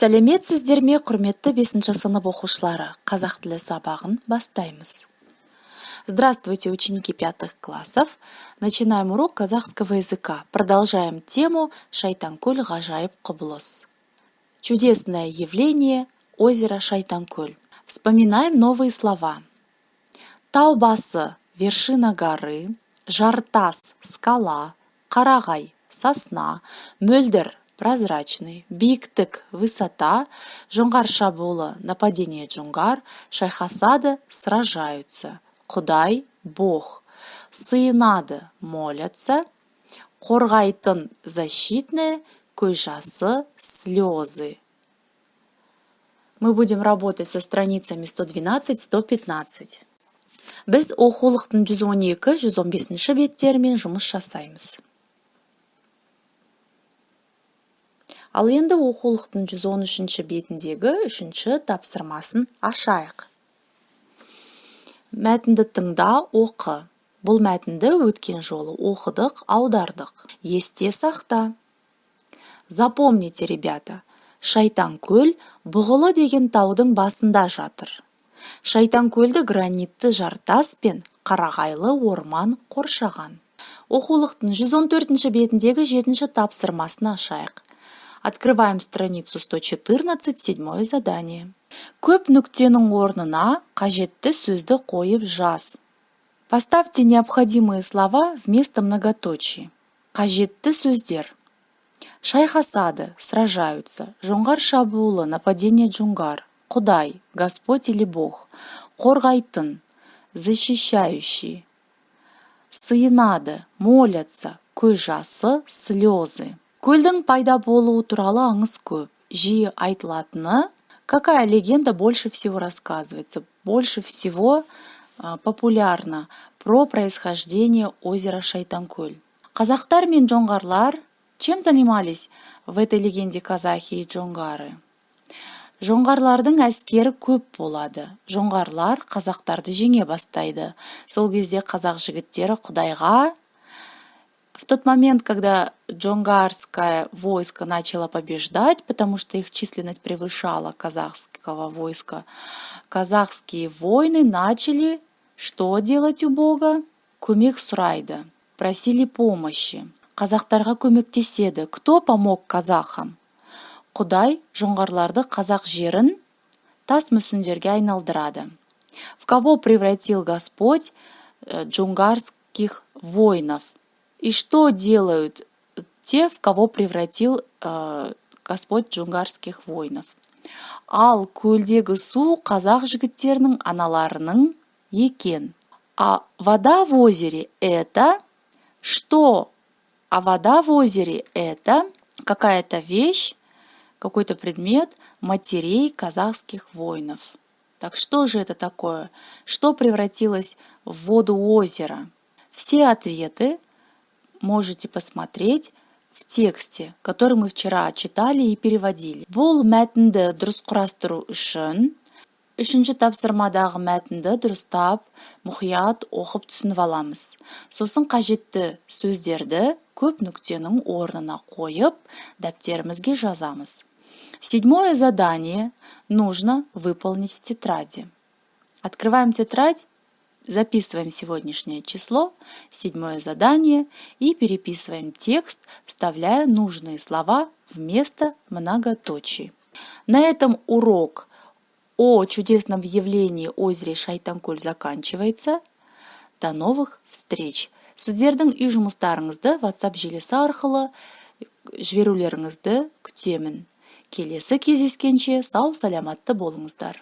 Сәлеметсіздер ме, құрметті 5-ші сынып оқушылары? Қазақ тілі сабағын бастаймыз. Здравствуйте, ученики 5 классов. Начинаем урок казахского языка. Продолжаем тему Шайтанкөл ғажайып құбылыс. Чудесное явление озера Шайтанкөл. Вспоминаем новые слова. Тау басы – вершина горы, жартас – скала, қарағай – сосна, мөлдір – прозрачный, биіктік – высота, жоңғар шабуылы – нападение джунгар, шайхасады – сражаются, құдай – бог, сыйынады – молятся, қорғайтын – защитное, көз жасы – слезы. Мы будем работать со страницами 112-115. Біз оқулықтың 112-115 беттерімен жұмыс жасаймыз. Ал енді оқулықтың 113 бетіндегі 3-ші тапсырмасын ашайық. Мәтінді тыңда, оқы. Бұл мәтінді өткен жолы оқыдық, аудардық. Есте сақта. Запомните, ребята, Шайтанкөл бұғылы деген таудың басында жатыр. Шайтанкөлді гранитті жартас пен қарағайлы орман қоршаған. Оқулықтың 114 бетіндегі 7-ші тапсырмасын ашайық. Открываем страницу 114, 7 задание. Көп нүктенің орнына қажетті сөзді қойып жаз. Поставьте необходимые слова вместо многоточий. Қажетті сөздер. Шайхасады, сражаются, жоңғар шабуылы, нападение джунгар, құдай, Господь или Бог, қорғайтын, защищающий, сыйынады, молятся, көз жасы, слезы. Көлдің пайда болуы туралы аңыз көп. Жиі айтылатыны, какая легенда больше всего рассказывается, больше всего популярна про происхождение озера Шайтанкөл. Қазақтар мен жоңғарлар чем занимались в этой легенде казахи и джонгары? Жоңғарлардың әскері көп болады. Жоңғарлар қазақтарды жеңе бастайды. Сол кезде қазақ жігіттері құдайға. В тот момент, когда джонгарское войско начало побеждать, потому что их численность превышала казахского войска, казахские воины начали что делать у Бога? Көмек сұрайды, просили помощи. Қазақтарға көмектеседі. Кто помог казахам? Құдай жоңғарларды қазақ жерін тас мүсіндерге айналдырады. В кого превратил Господь джунгарских воинов? И что делают те, в кого превратил Господь джунгарских воинов? Ал көлдегі су қазақ жігіттерінің аналарының екен. А вода в озере это что? А вода в озере это какая-то вещь, какой-то предмет матерей казахских воинов. Так что же это такое? Что превратилось в воду озера? Все ответы можете посмотреть в тексте, который мы вчера читали и переводили. Бұл мәтінді дұрыс құрастыру үшін 3-ші тапсырмадағы мәтінді дұрыстап, мұқият оқып түсініп аламыз. Сосын қажетті сөздерді көп нүктенің орнына қойып, дәптерімізге жазамыз. 7 задание нужно выполнить в тетради. Открываем тетрадь. Записываем сегодняшнее число, 7 задание и переписываем текст, вставляя нужные слова вместо многоточий. На этом урок о чудесном явлении озере Шайтанкөл заканчивается. До новых встреч! Сіздердің үй жұмыстарыңызды WhatsApp желісі арқылы жіберулеріңізді күтемін. Келесі кездескенше сау саламатты болыңыздар.